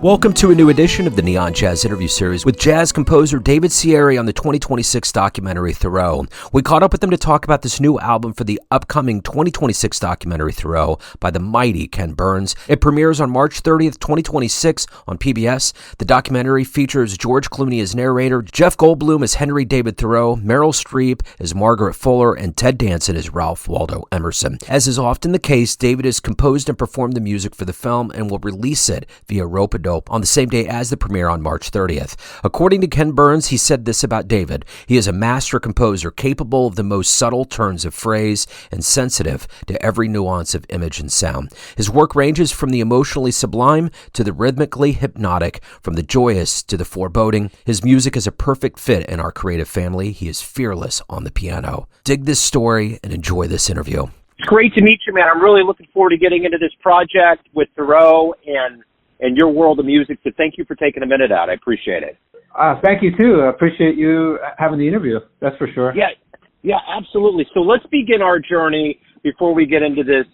Welcome to a new edition of the Neon Jazz interview series with jazz composer David Cieri on the 2026 documentary Thoreau. We caught up with him to talk about this new album for the upcoming 2026 documentary Thoreau by the mighty Ken Burns. It premieres on March 30th, 2026 on PBS. The documentary features George Clooney as narrator, Jeff Goldblum as Henry David Thoreau, Meryl Streep as Margaret Fuller, and Ted Danson as Ralph Waldo Emerson. As is often the case, David has composed and performed the music for the film and will release it via Ropeadope on the same day as the premiere on March 30th. According to Ken Burns, he said this about David: he is a master composer capable of the most subtle turns of phrase and sensitive to every nuance of image and sound. His work ranges from the emotionally sublime to the rhythmically hypnotic, from the joyous to the foreboding. His music is a perfect fit in our creative family. He is fearless on the piano. Dig this story and enjoy this interview. It's great to meet you, man. I'm really looking forward to getting into this project with Thoreau and your world of music, so thank you for taking a minute out. I appreciate it. Thank you, too. I appreciate you having the interview, that's for sure. Yeah, absolutely. So let's begin our journey before we get into this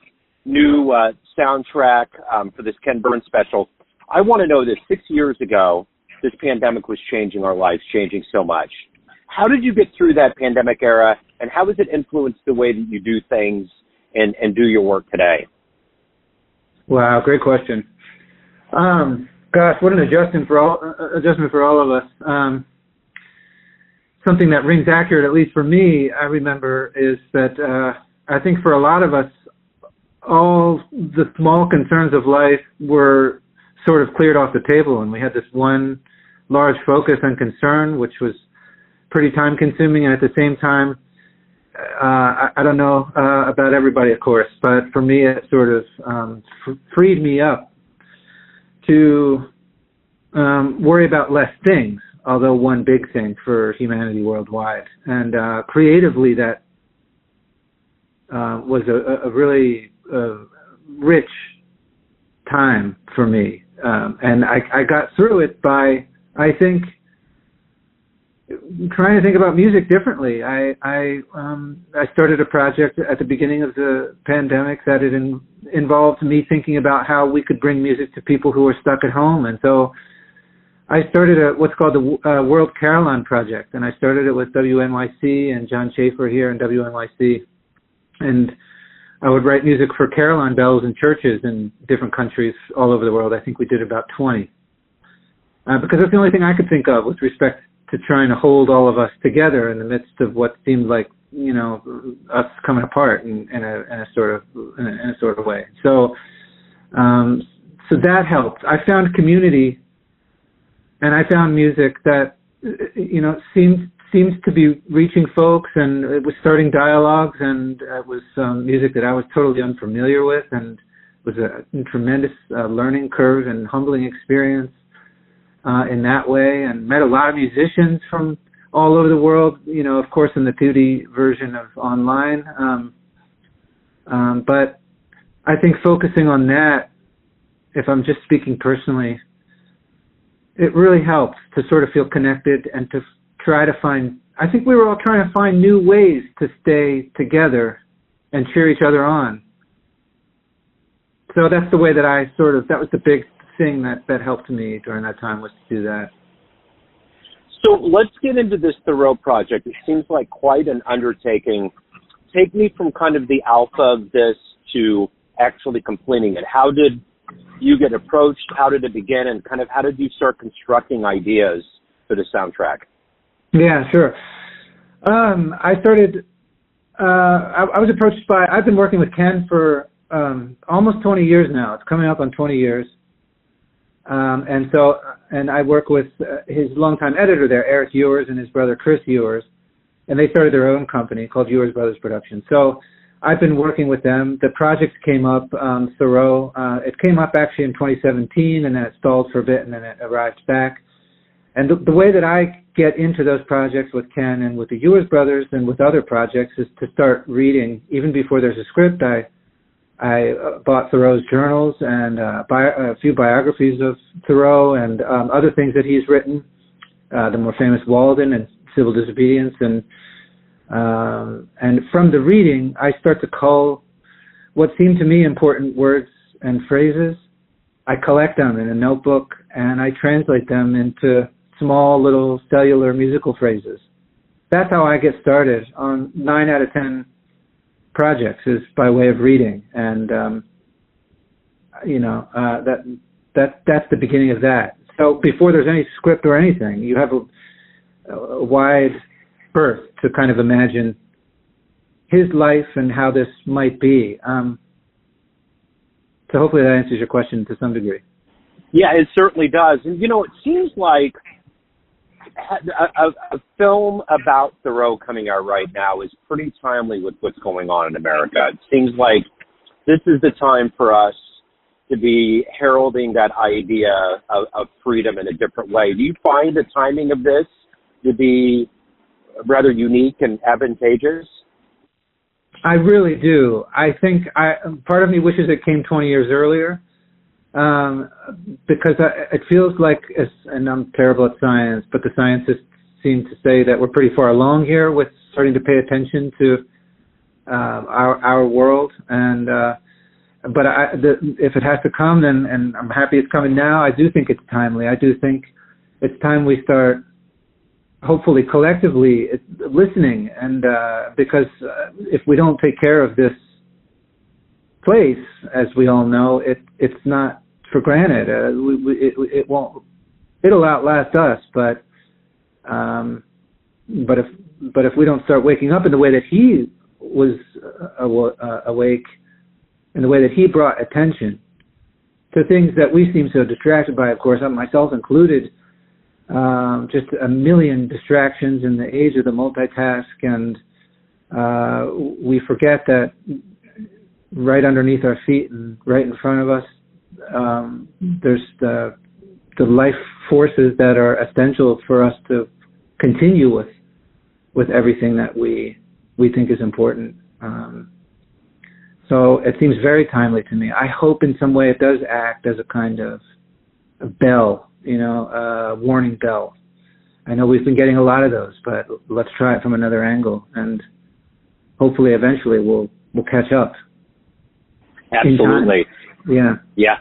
new soundtrack for this Ken Burns special. I want to know this. 6 years ago, this pandemic was changing our lives, changing so much. How did you get through that pandemic era, and how has it influenced the way that you do things and do your work today? Wow, great question. Gosh, what an adjustment for all of us. Something that rings accurate, at least for me, I remember, is that I think for a lot of us, all the small concerns of life were sort of cleared off the table, and we had this one large focus and concern, which was pretty time-consuming, and at the same time, I don't know about everybody, of course, but for me, it sort of freed me up to worry about less things, although one big thing for humanity worldwide. And creatively, that was a really rich time for me. And I got through it by, I think, trying to think about music differently. I started a project at the beginning of the pandemic that it involved me thinking about how we could bring music to people who were stuck at home. And so I started what's called the World Carillon Project, and I started it with WNYC and John Schaefer here in WNYC. And I would write music for carillon bells in churches in different countries all over the world. I think we did about 20. Because that's the only thing I could think of with respect to trying to hold all of us together in the midst of what seemed like, you know, us coming apart in a sort of way. So that helped. I found community, and I found music that, you know, seems to be reaching folks, and it was starting dialogues, and it was music that I was totally unfamiliar with, and it was a tremendous learning curve and humbling experience. In that way, and met a lot of musicians from all over the world, you know, of course in the 2D version of online. But I think focusing on that, if I'm just speaking personally, it really helps to sort of feel connected and to try to find, I think we were all trying to find new ways to stay together and cheer each other on. So that's the way that that was the big thing that helped me during that time, was to do that. So let's get into this Thoreau project. It seems like quite an undertaking. Take me from kind of the alpha of this to actually completing it. How did you get approached? How did it begin? And kind of how did you start constructing ideas for the soundtrack? Yeah, sure. I started, I was approached by, I've been working with Ken for almost 20 years now. It's coming up on 20 years. And I work with his longtime editor there, Eric Ewers, and his brother Chris Ewers, and they started their own company called Ewers Brothers Productions. So I've been working with them. The project came up, Thoreau. It came up actually in 2017, and then it stalled for a bit, and then it arrived back. And the way that I get into those projects with Ken and with the Ewers Brothers and with other projects is to start reading. Even before there's a script, I bought Thoreau's journals and a few biographies of Thoreau and other things that he's written, the more famous Walden and Civil Disobedience. And from the reading, I start to cull what seemed to me important words and phrases I collect them in a notebook, and I translate them into small little cellular musical phrases. That's how I get started on 9 out of 10 projects, is by way of reading. And, that's the beginning of that. So before there's any script or anything, you have a wide berth to kind of imagine his life and how this might be. So hopefully that answers your question to some degree. Yeah, it certainly does. And, it seems like a film about Thoreau coming out right now is pretty timely with what's going on in America. It seems like this is the time for us to be heralding that idea of freedom in a different way. Do you find the timing of this to be rather unique and advantageous? I really do. I think part of me wishes it came 20 years earlier, because it feels like, and I'm terrible at science, but the scientists seem to say that we're pretty far along here with starting to pay attention to our world. And but if it has to come, then, and I'm happy it's coming now, I do think it's timely. I do think it's time we start, hopefully collectively, listening, and because if we don't take care of this place, as we all know, it's not for granted. It won't. It'll outlast us, but if we don't start waking up in the way that he was awake, in the way that he brought attention to things that we seem so distracted by, of course, myself included. Just a million distractions in the age of the multitask, and we forget that right underneath our feet and right in front of us, there's the life forces that are essential for us to continue with everything that we think is important. So it seems very timely to me. I hope in some way it does act as a kind of a bell, a warning bell. I know we've been getting a lot of those, but let's try it from another angle, and hopefully eventually we'll catch up. Absolutely. Yeah,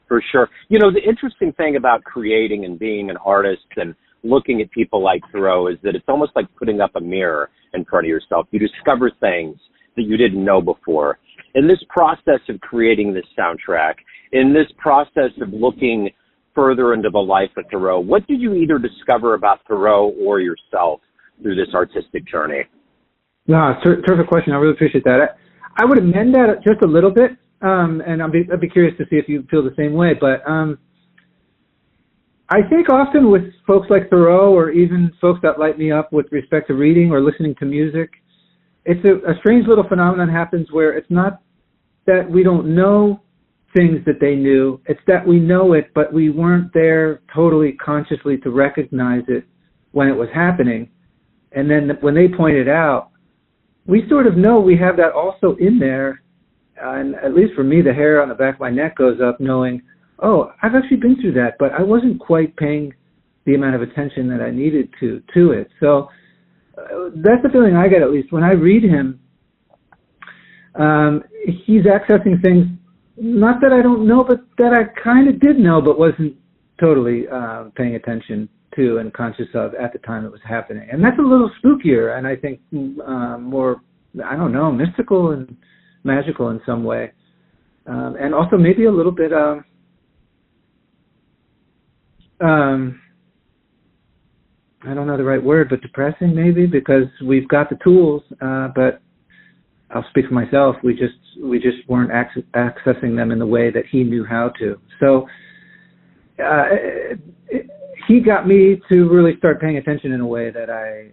for sure. The interesting thing about creating and being an artist and looking at people like Thoreau is that it's almost like putting up a mirror in front of yourself. You discover things that you didn't know before. In this process of creating this soundtrack, in this process of looking further into the life of Thoreau, what did you either discover about Thoreau or yourself through this artistic journey? No, terrific question. I really appreciate that. I would amend that just a little bit, and I'd be curious to see if you feel the same way. But I think often with folks like Thoreau, or even folks that light me up with respect to reading or listening to music, it's a strange little phenomenon happens where it's not that we don't know things that they knew, it's that we know it, but we weren't there totally consciously to recognize it when it was happening. And then when they point it out, we sort of know we have that also in there. And at least for me, the hair on the back of my neck goes up knowing, oh, I've actually been through that, but I wasn't quite paying the amount of attention that I needed to it. So that's the feeling I get, at least when I read him. He's accessing things, not that I don't know, but that I kind of did know, but wasn't totally paying attention to and conscious of at the time it was happening. And that's a little spookier, and I think more, I don't know, mystical and magical in some way. And also maybe a little bit, I don't know the right word, but depressing maybe, because we've got the tools, but I'll speak for myself. We just weren't accessing them in the way that he knew how to. So he got me to really start paying attention in a way that I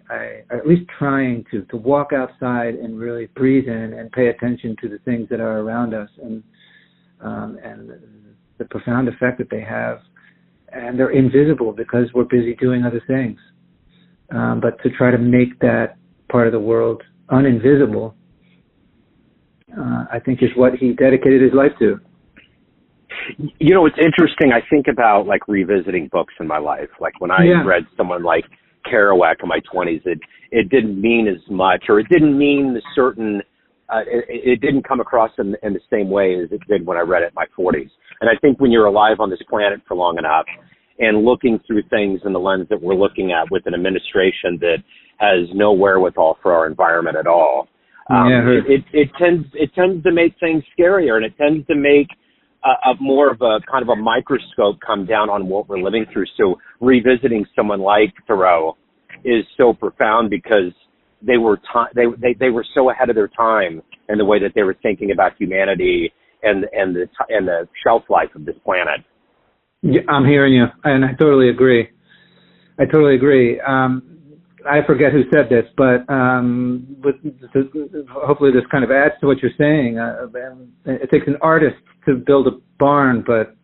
at least trying to walk outside and really breathe in and pay attention to the things that are around us, and the profound effect that they have. And they're invisible because we're busy doing other things. But to try to make that part of the world uninvisible, I think is what he dedicated his life to. It's interesting. I think about revisiting books in my life. When I read someone like Kerouac in my 20s, it didn't mean as much, or it didn't mean the certain it didn't come across in the same way as it did when I read it in my 40s. And I think when you're alive on this planet for long enough and looking through things in the lens that we're looking at with an administration that has no wherewithal for our environment at all, it tends to make things scarier, and it tends to make a more of a kind of a microscope come down on what we're living through. So revisiting someone like Thoreau is so profound because they were so ahead of their time in the way that they were thinking about humanity and the shelf life of this planet. Yeah, I'm hearing you, and I totally agree. I forget who said this, but hopefully this kind of adds to what you're saying. It takes an artist to build a barn, but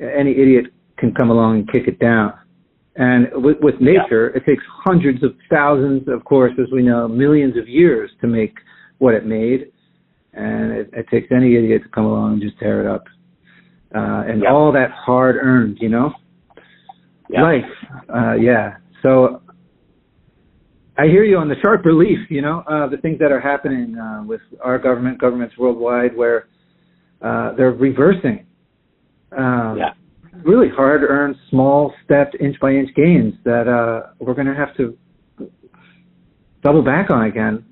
any idiot can come along and kick it down. And with nature, it takes hundreds of thousands, of course, as we know, millions of years to make what it made. And it takes any idiot to come along and just tear it up. And all that hard-earned, life. So I hear you on the sharp relief, the things that are happening with our governments worldwide, where they're reversing really hard-earned, small-stepped, inch-by-inch gains that we're going to have to double back on again.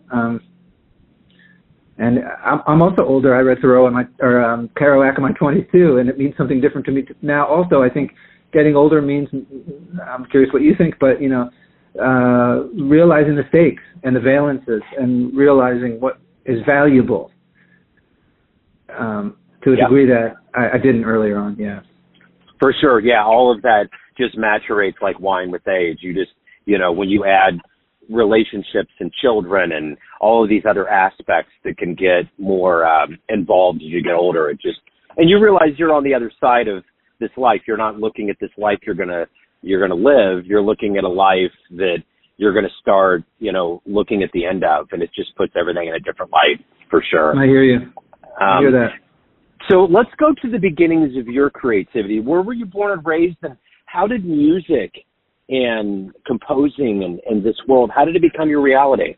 And I'm also older. I read Thoreau Kerouac in my 20s too, and it means something different to me now. Also, I think getting older means, I'm curious what you think, but realizing the stakes and the valences and realizing what is valuable to a degree that I didn't earlier on. Yeah. For sure. Yeah. All of that just maturates like wine with age. You just, when you add relationships and children and all of these other aspects that can get more involved as you get older, and you realize you're on the other side of this life. You're not looking at this life you're gonna live. You're looking at a life that you're gonna start, looking at the end of, and it just puts everything in a different light, for sure. I hear you. I hear that. So let's go to the beginnings of your creativity. Where were you born and raised, and how did music and composing and this world, how did it become your reality?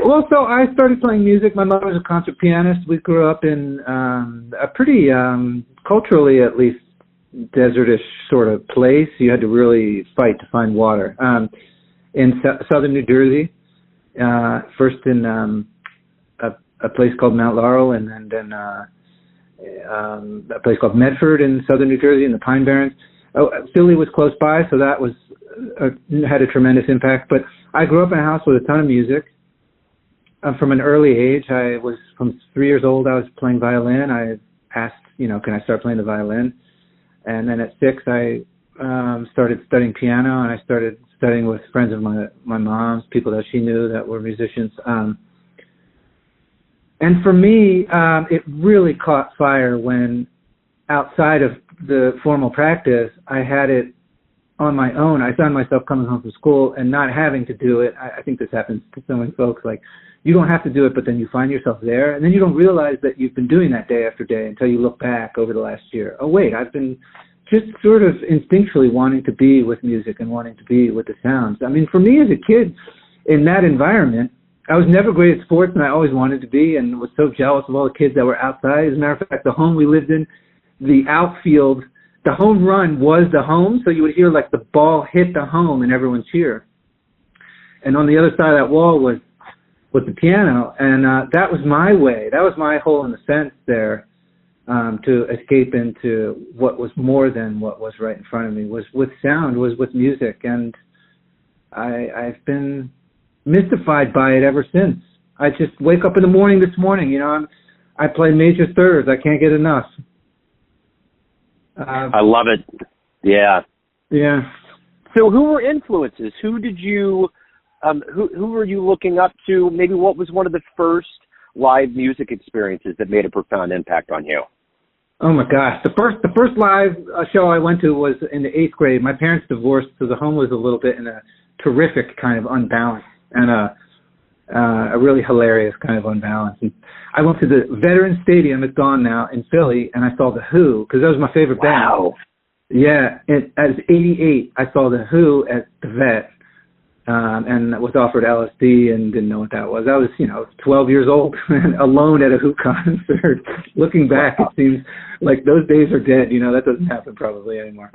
Well, so I started playing music. My mother was a concert pianist. We grew up in a pretty, culturally at least, desertish sort of place. You had to really fight to find water. In southern New Jersey, first in a place called Mount Laurel, and then a place called Medford in southern New Jersey in the Pine Barrens. Philly was close by, so that was had a tremendous impact. But I grew up in a house with a ton of music. From an early age, from 3 years old, I was playing violin. I asked, can I start playing the violin? And then at 6, I started studying piano, and I started studying with friends of my mom's, people that she knew that were musicians. And for me, it really caught fire when, outside of the formal practice, I had it on my own. I found myself coming home from school and not having to do it. I think this happens to so many folks. Like, you don't have to do it, but then you find yourself there, and then you don't realize that you've been doing that day after day until you look back over the last year. Oh, wait, I've been just sort of instinctually wanting to be with music and wanting to be with the sounds. I mean, for me as a kid in that environment, I was never great at sports, and I always wanted to be, and was so jealous of all the kids that were outside. As a matter of fact, the home we lived in, the outfield, the home run was the home, so you would hear like the ball hit the home and everyone cheer. And on the other side of that wall was the piano, and that was my way. That was my hole in the fence there, to escape into what was more than what was right in front of me, was with sound, was with music. And I've been mystified by it ever since. I just wake up in the morning this morning, I play major thirds. I can't get enough. I love it. Yeah. Yeah. So who were influences? Who did you, who were you looking up to? Maybe what was one of the first live music experiences that made a profound impact on you? Oh my gosh. The first live show I went to was in the 8th grade. My parents divorced, so the home was a little bit in a terrific kind of unbalance and a really hilarious kind of unbalance. And I went to the Veterans Stadium, it's gone now, in Philly, and I saw The Who, because that was my favorite band. Yeah, as 88, I saw The Who at the Vet. and was offered LSD and didn't know what that was. I was, 12 years old and alone at a Who concert. Looking back, it seems like those days are dead. That doesn't happen probably anymore.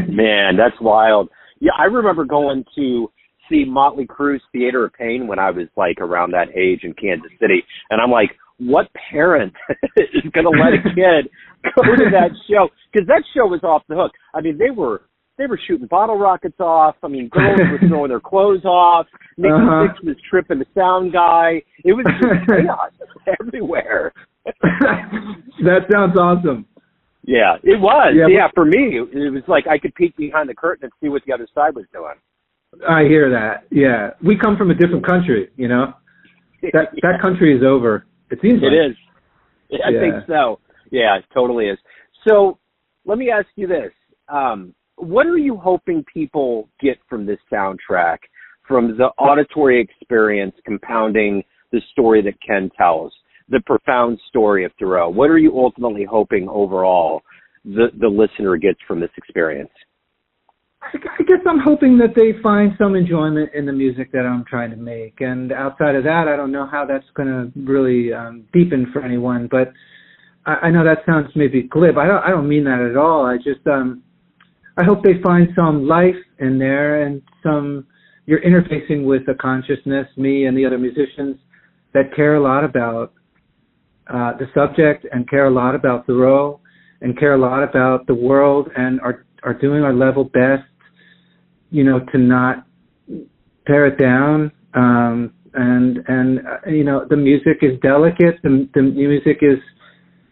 Man, that's wild. Yeah, I remember going to see Motley Crue's Theater of Pain when I was like around that age in Kansas City, and I'm like, what parent is going to let a kid go to that show? Because that show was off the hook. I mean, they were shooting bottle rockets off. I mean, girls were throwing their clothes off. Nikki Sixx was tripping the sound guy. It was just chaos everywhere. That sounds awesome. Yeah, it was. Yeah, for me, it was like I could peek behind the curtain and see what the other side was doing. I hear that. Yeah, we come from a different country. That country is over. It seems like. It is. I think so. Yeah, it totally is. So let me ask you this. What are you hoping people get from this soundtrack, from the auditory experience compounding the story that Ken tells, the profound story of Thoreau? What are you ultimately hoping overall the listener gets from this experience? I guess I'm hoping that they find some enjoyment in the music that I'm trying to make. And outside of that, I don't know how that's going to really deepen for anyone. But I know that sounds maybe glib. I don't mean that at all. I just I hope they find some life in there and you're interfacing with a consciousness, me and the other musicians, that care a lot about the subject and care a lot about Thoreau and care a lot about the world and are doing our level best, to not tear it down. The music is delicate. The music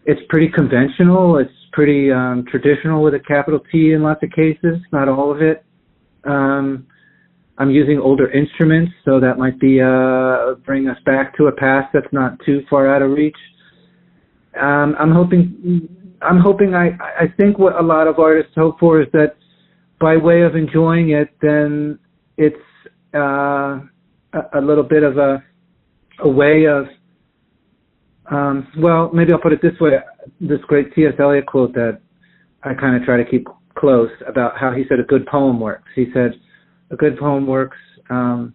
it's pretty conventional. It's pretty traditional with a capital T in lots of cases, not all of it. I'm using older instruments, so that might be bring us back to a past that's not too far out of reach. I'm hoping. I think what a lot of artists hope for is that by way of enjoying it, then it's a little bit of a way of. Maybe I'll put it this way. This great T.S. Eliot quote that I kind of try to keep close about how he said a good poem works. He said a good poem works in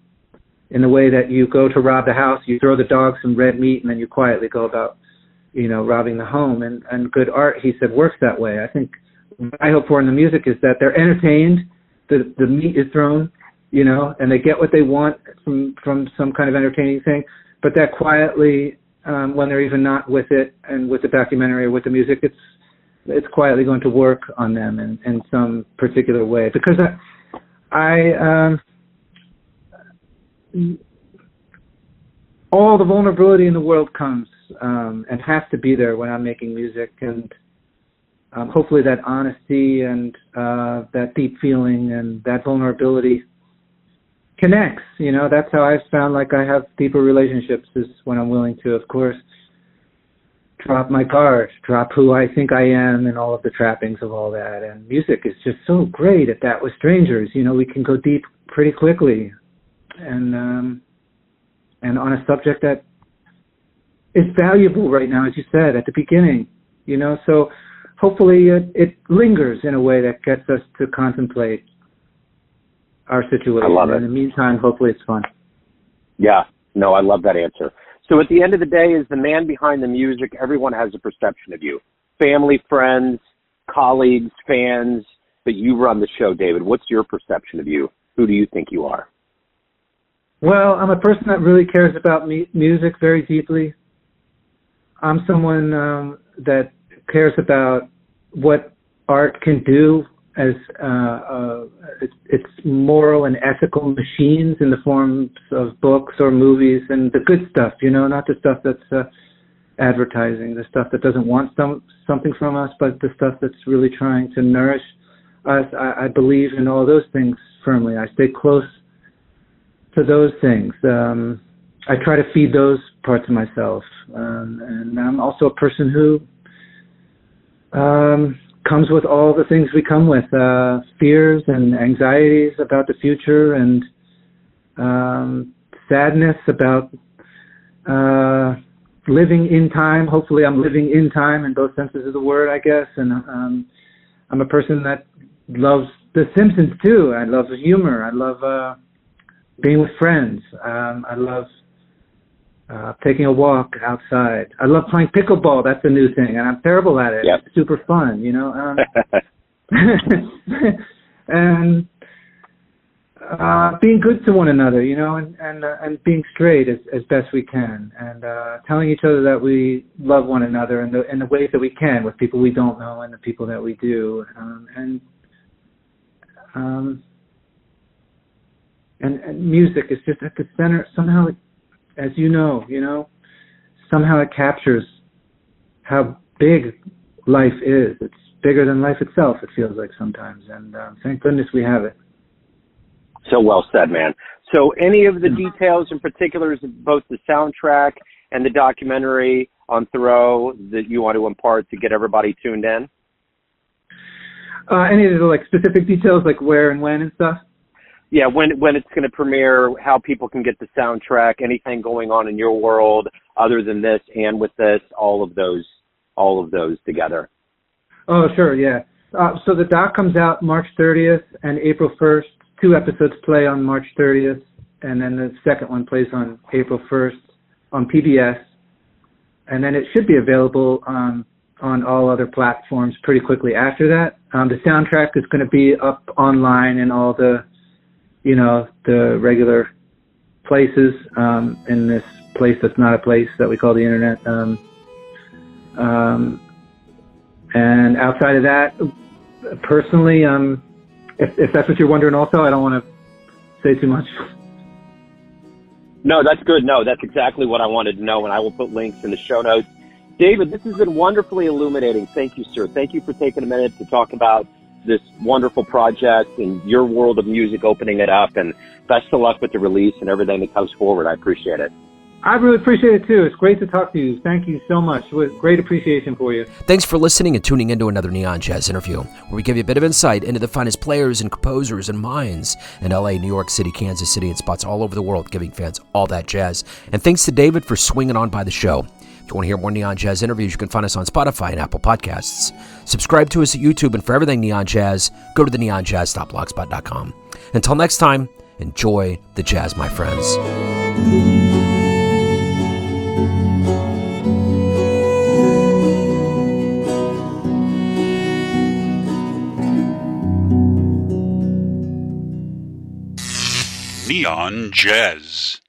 the way that you go to rob the house, you throw the dog some red meat, and then you quietly go about, robbing the home. And good art, he said, works that way. I think what I hope for in the music is that they're entertained, the meat is thrown, and they get what they want from some kind of entertaining thing, but that quietly, when they're even not with it and with the documentary or with the music, it's quietly going to work on them in some particular way. Because all the vulnerability in the world comes and has to be there when I'm making music, and hopefully that honesty and that deep feeling and that vulnerability connects. That's how I've found like I have deeper relationships, is when I'm willing to, of course, drop my guard, drop who I think I am and all of the trappings of all that. And music is just so great at that with strangers. We can go deep pretty quickly and on a subject that is valuable right now, as you said at the beginning, so hopefully it lingers in a way that gets us to contemplate our situation. I love it. In the meantime, hopefully it's fun. Yeah, no, I love that answer. So at the end of the day, as the man behind the music, everyone has a perception of you. Family, friends, colleagues, fans, but you run the show, David. What's your perception of you? Who do you think you are? Well, I'm a person that really cares about music very deeply. I'm someone that cares about what art can do as its moral and ethical machines in the forms of books or movies, and the good stuff, not the stuff that's advertising, the stuff that doesn't want something from us, but the stuff that's really trying to nourish us. I believe in all those things firmly. I stay close to those things. I try to feed those parts of myself. And I'm also a person who comes with all the things we come with, fears and anxieties about the future, and sadness about living in time. Hopefully I'm living in time in both senses of the word, I guess. And I'm a person that loves The Simpsons too. I love humor. I love being with friends. I love taking a walk outside. I love playing pickleball. That's a new thing, and I'm terrible at it. Yep. It's super fun, you know. And being good to one another, you know, and being straight as best we can, and telling each other that we love one another in the ways that we can, with people we don't know and the people that we do, and music is just at the center somehow. As you know, somehow it captures how big life is. It's bigger than life itself, it feels like sometimes, and thank goodness we have it. So well said, man. So any of the details and particulars of both the soundtrack and the documentary on Thoreau that you want to impart to get everybody tuned in? Any of the like specific details, like where and when and stuff? Yeah, when it's going to premiere, how people can get the soundtrack, anything going on in your world other than this and with this, all of those together. Oh, sure, yeah. So the doc comes out March 30th and April 1st. 2 episodes play on March 30th, and then the second one plays on April 1st on PBS. And then it should be available on all other platforms pretty quickly after that. The soundtrack is going to be up online in all the regular places, in this place that's not a place that we call the internet. And outside of that, personally, if that's what you're wondering also, I don't want to say too much. No, that's good. No, that's exactly what I wanted to know, and I will put links in the show notes. David, this has been wonderfully illuminating. Thank you, sir. Thank you for taking a minute to talk about this wonderful project and your world of music, opening it up, and best of luck with the release and everything that comes forward. I appreciate it. I really appreciate it too. It's great to talk to you. Thank you so much. With great appreciation for you. Thanks for listening and tuning into another Neon Jazz interview, where we give you a bit of insight into the finest players and composers and minds in LA, New York City, Kansas City, and spots all over the world, giving fans all that jazz. And thanks to David for swinging on by the show. If you want to hear more Neon Jazz interviews, you can find us on Spotify and Apple Podcasts. Subscribe to us at YouTube, and for everything Neon Jazz, go to the neonjazz.blogspot.com. Until next time, enjoy the jazz, my friends. Neon Jazz.